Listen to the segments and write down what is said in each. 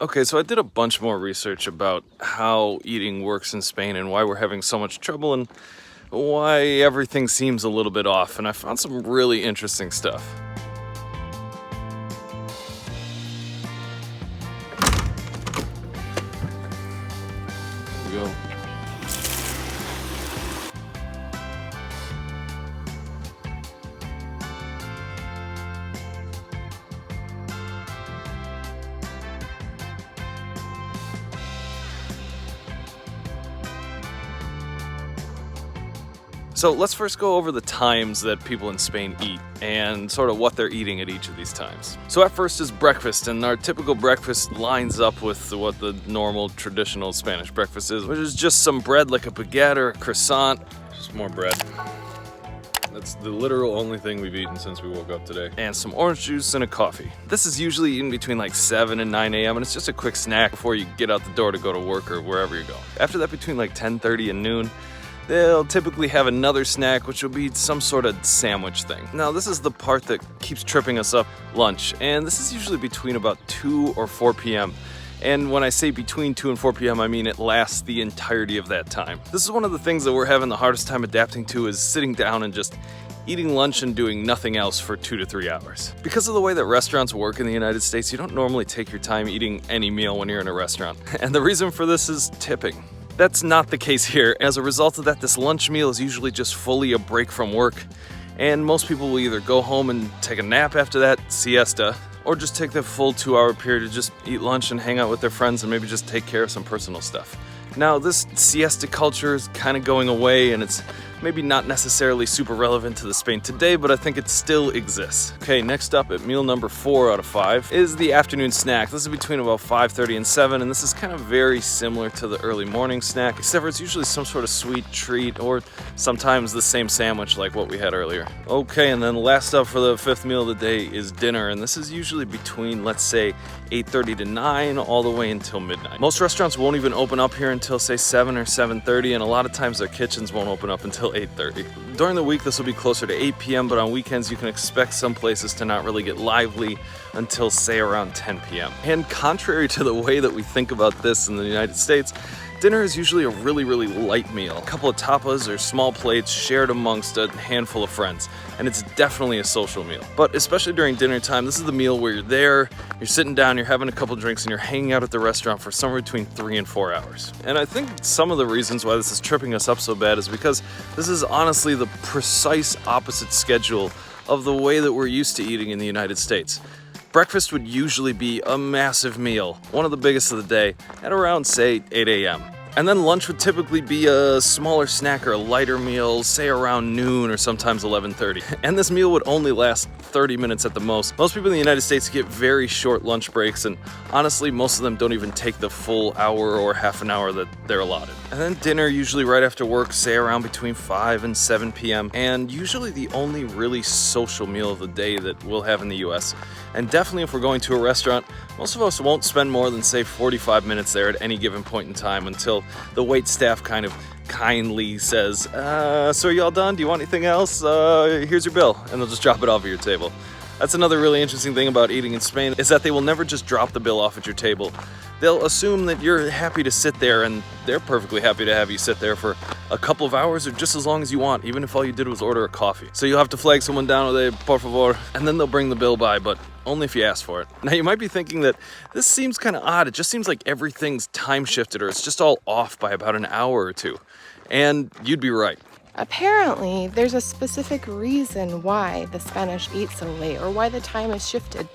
Okay, so I did a bunch more research about how eating works in Spain and why we're having so much trouble and why everything seems a little bit off, and I found some really interesting stuff. Here we go. So let's first go over the times that people in Spain eat and sort of what they're eating at each of these times. So at first is breakfast, and our typical breakfast lines up with what the normal traditional Spanish breakfast is, which is just some bread like a baguette or a croissant, just more bread. That's the literal only thing we've eaten since we woke up today. And some orange juice and a coffee. This is usually eaten between like 7 and 9 a.m. and it's just a quick snack before you get out the door to go to work or wherever you're going. After that, between like 10:30 and noon, they'll typically have another snack, which will be some sort of sandwich thing. Now, this is the part that keeps tripping us up, lunch. And this is usually between about 2 or 4 p.m. And when I say between 2 and 4 p.m., I mean it lasts the entirety of that time. This is one of the things that we're having the hardest time adapting to, is sitting down and just eating lunch and doing nothing else for 2 to 3 hours. Because of the way that restaurants work in the United States, you don't normally take your time eating any meal when you're in a restaurant. And the reason for this is tipping. That's not the case here. As a result of that, this lunch meal is usually just fully a break from work, and most people will either go home and take a nap after that, siesta, or just take the full 2-hour period to just eat lunch and hang out with their friends and maybe just take care of some personal stuff. Now, this siesta culture is kind of going away, and it's maybe not necessarily super relevant to the Spain today, but I think it still exists. Okay, next up at meal number 4 out of 5 is the afternoon snack. This is between about 5:30 and 7, and this is kind of very similar to the early morning snack, except for it's usually some sort of sweet treat or sometimes the same sandwich like what we had earlier. Okay, and then last up for the 5th meal of the day is dinner, and this is usually between, let's say, 8:30 to 9 all the way until midnight. Most restaurants won't even open up here until, say, 7 or 7:30, and a lot of times their kitchens won't open up until 8:30. During the week, this will be closer to 8 p.m., but on weekends, you can expect some places to not really get lively until, say, around 10 p.m. And contrary to the way that we think about this in the United States, dinner is usually a really, really light meal. A couple of tapas or small plates shared amongst a handful of friends, and it's definitely a social meal. But especially during dinner time, this is the meal where you're there, you're sitting down, you're having a couple drinks, and you're hanging out at the restaurant for somewhere between 3 and 4 hours. And I think some of the reasons why this is tripping us up so bad is because this is honestly the precise opposite schedule of the way that we're used to eating in the United States. Breakfast would usually be a massive meal, one of the biggest of the day, at around, say, 8 a.m. And then lunch would typically be a smaller snack or a lighter meal, say around noon or sometimes 11:30. And this meal would only last 30 minutes at the most. Most people in the United States get very short lunch breaks, and honestly, most of them don't even take the full hour or half an hour that they're allotted. And then dinner, usually right after work, say around between 5 and 7 p.m. And usually the only really social meal of the day that we'll have in the US. And definitely if we're going to a restaurant, most of us won't spend more than, say, 45 minutes there at any given point in time until the wait staff kind of kindly says, so are you all done? Do you want anything else? Here's your bill. And they'll just drop it off at your table. That's another really interesting thing about eating in Spain, is that they will never just drop the bill off at your table. They'll assume that you're happy to sit there, and they're perfectly happy to have you sit there for a couple of hours or just as long as you want, even if all you did was order a coffee. So you'll have to flag someone down with a por favor, and then they'll bring the bill by, but only if you ask for it. Now, you might be thinking that this seems kind of odd. It just seems like everything's time shifted, or it's just all off by about an hour or two. And you'd be right. Apparently, there's a specific reason why the Spanish eat so late, or why the time is shifted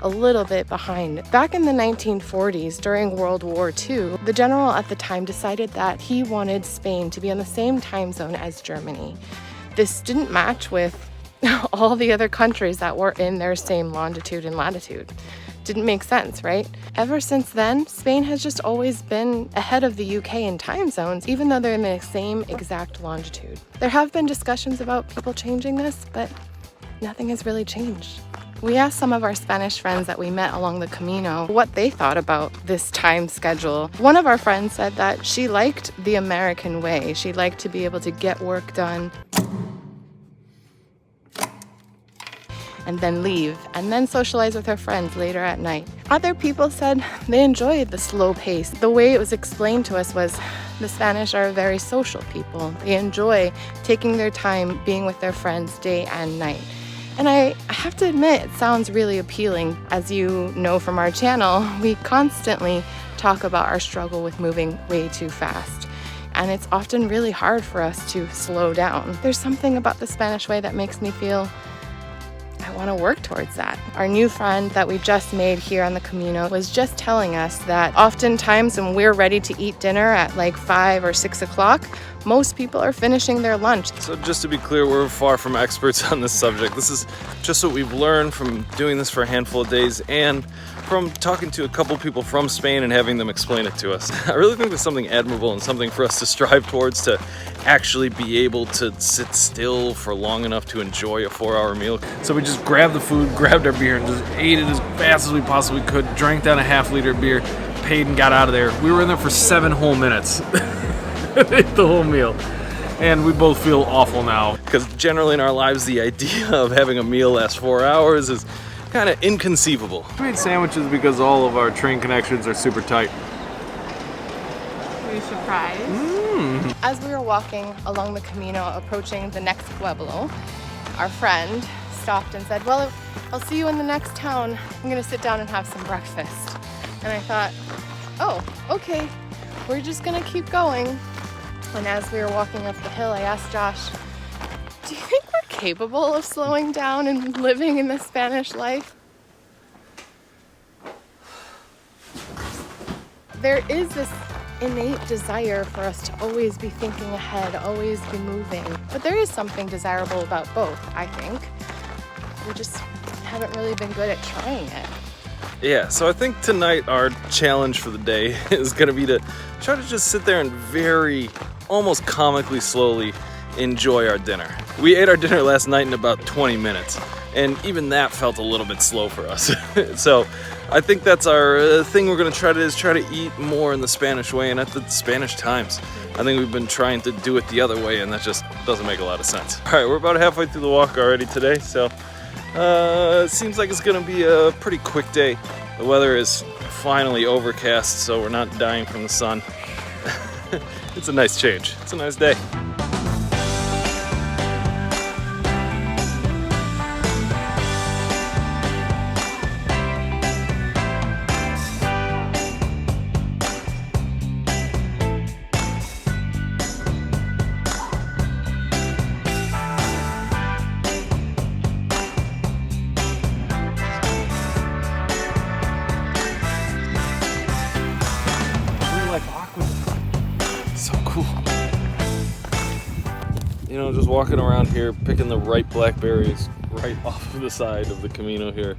a little bit behind. Back in the 1940s, during World War II, the general at the time decided that he wanted Spain to be on the same time zone as Germany. This didn't match with all the other countries that were in their same longitude and latitude. Didn't make sense, right? Ever since then, Spain has just always been ahead of the UK in time zones, even though they're in the same exact longitude. There have been discussions about people changing this, but nothing has really changed. We asked some of our Spanish friends that we met along the Camino what they thought about this time schedule. One of our friends said that she liked the American way. She liked to be able to get work done and then leave, and then socialize with her friends later at night. Other people said they enjoyed the slow pace. The way it was explained to us was the Spanish are a very social people. They enjoy taking their time being with their friends day and night. And I have to admit, it sounds really appealing. As you know from our channel, we constantly talk about our struggle with moving way too fast. And it's often really hard for us to slow down. There's something about the Spanish way that makes me feel I want to work towards that. Our new friend that we just made here on the Camino was just telling us that oftentimes when we're ready to eat dinner at like 5 or 6 o'clock, most people are finishing their lunch. So just to be clear, we're far from experts on this subject. This is just what we've learned from doing this for a handful of days and from talking to a couple people from Spain and having them explain it to us. I really think there's something admirable and something for us to strive towards, to actually be able to sit still for long enough to enjoy a 4-hour meal. So we just grabbed the food, grabbed our beer, and just ate it as fast as we possibly could, drank down a half-liter beer, paid and got out of there. We were in there for 7 whole minutes. Ate the whole meal. And we both feel awful now. Because generally in our lives, the idea of having a meal last 4 hours is kind of inconceivable. We made sandwiches because all of our train connections are super tight. Were you surprised? As we were walking along the Camino, approaching the next pueblo, our friend stopped and said, well, I'll see you in the next town. I'm gonna sit down and have some breakfast. And I thought, oh, okay, we're just gonna keep going. And as we were walking up the hill, I asked Josh, do you think we're capable of slowing down and living in the Spanish life? There is this innate desire for us to always be thinking ahead, always be moving. But there is something desirable about both, I think. We just haven't really been good at trying it. Yeah, so I think tonight our challenge for the day is going to be to try to just sit there and very, almost comically slowly enjoy our dinner. We ate our dinner last night in about 20 minutes, and even that felt a little bit slow for us. So I think that's our thing we're going to try to eat more in the Spanish way and at the Spanish times. I think we've been trying to do it the other way, and that just doesn't make a lot of sense. All right, we're about halfway through the walk already today, so it seems like it's going to be a pretty quick day. The weather is finally overcast, so we're not dying from the sun. It's a nice change. It's a nice day. So cool. You know, just walking around here, picking the right blackberries right off of the side of the Camino here.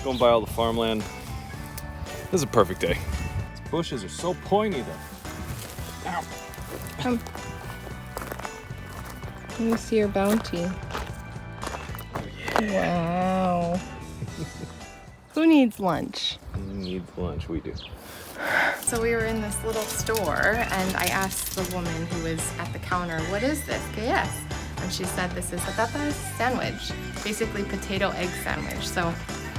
Going by all the farmland. This is a perfect day. These bushes are so pointy though. Ow. Come. Let me see your bounty. Wow. Who needs lunch? Who needs lunch? We do. So we were in this little store and I asked the woman who was at the counter, what is this? ¿Qué es? And she said this is a patatas sandwich, basically potato egg sandwich. So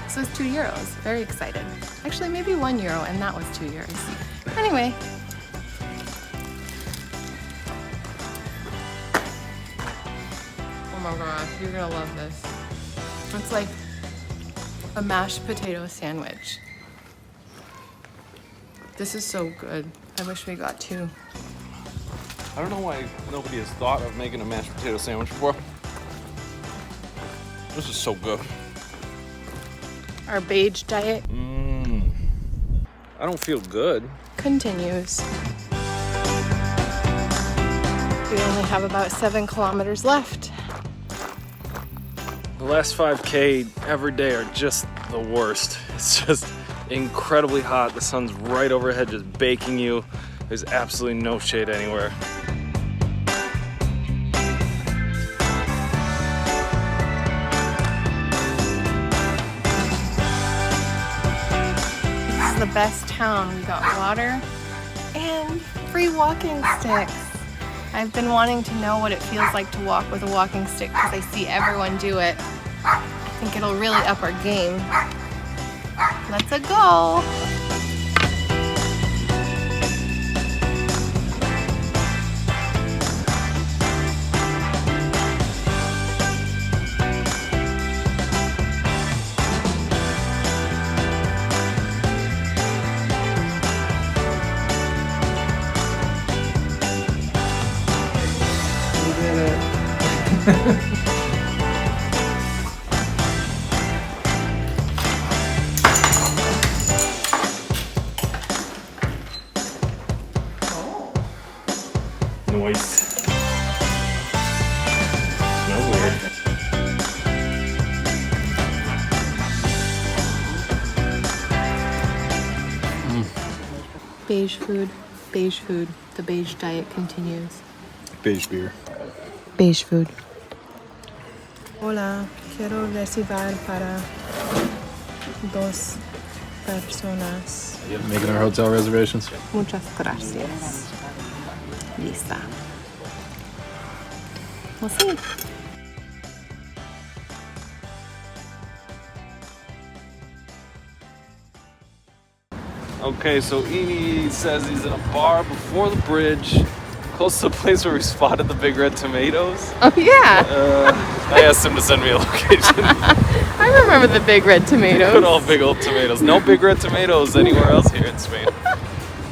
this was €2. Very excited. Actually, maybe €1 and that was €2. Anyway. Oh my gosh, you're gonna love this. It's like a mashed potato sandwich. This is so good. I wish we got 2. I don't know why nobody has thought of making a mashed potato sandwich before. This is so good. Our beige diet I don't feel good. continues. We only have about 7 kilometers left. The last 5K every day are just the worst. It's just incredibly hot. The sun's right overhead, just baking you. There's absolutely no shade anywhere. This is the best town. We got water and free walking sticks. I've been wanting to know what it feels like to walk with a walking stick because I see everyone do it. think it'll really up our game. Let's go. Noise. Smells weird. Beige food, beige food. The beige diet continues. Beige beer. Beige food. Hola, quiero reservar para 2 personas. Making our hotel reservations. Muchas gracias. Lista. We'll see. Okay, so Eni says he's in a bar before the bridge, close to the place where we spotted the big red tomatoes. Oh yeah, I asked him to send me a location. I remember the big red tomatoes. Good old big old tomatoes. No big red tomatoes anywhere else here in Spain.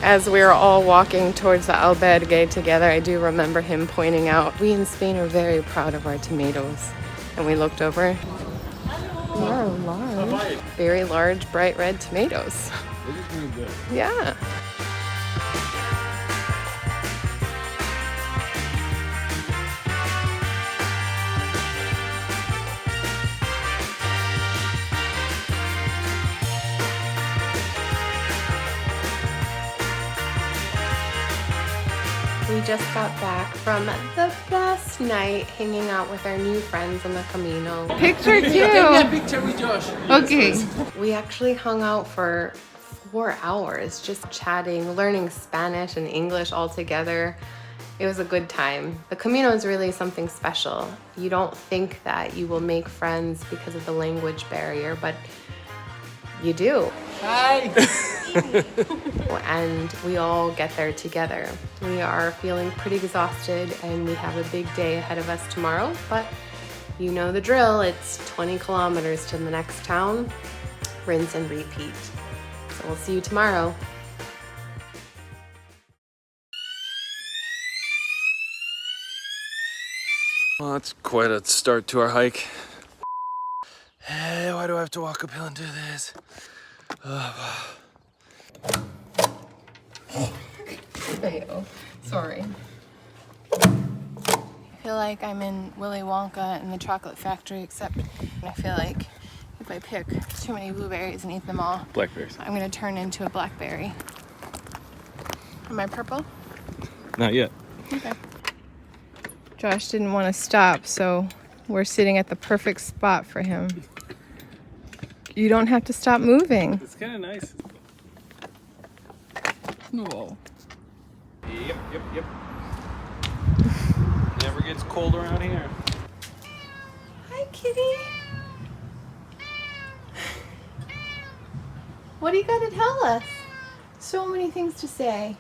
As we were all walking towards the albergue together, I do remember him pointing out, we in Spain are very proud of our tomatoes. And we looked over. They are large, very large, bright red tomatoes. Yeah. We just got back from the best night hanging out with our new friends on the Camino. Picture too. Take me a picture with Josh. Okay. We actually hung out for 4 hours just chatting, learning Spanish and English all together. It was a good time. The Camino is really something special. You don't think that you will make friends because of the language barrier, but you do. Hi. And we all get there together. We are feeling pretty exhausted and we have a big day ahead of us tomorrow, but you know the drill. It's 20 kilometers to the next town, rinse and repeat. So we'll see you tomorrow. Well, that's quite a start to our hike. Hey, why do I have to walk uphill and do this? Sorry. I feel like I'm in Willy Wonka and the Chocolate Factory, except I feel like if I pick too many blueberries and eat them all, Blackberries. I'm gonna turn into a blackberry. Am I purple? Not yet. Okay. Josh didn't want to stop, so we're sitting at the perfect spot for him. You don't have to stop moving. It's kind of nice. No. Yep. Never gets cold around here. Hi, kitty. What do you got to tell us? So many things to say.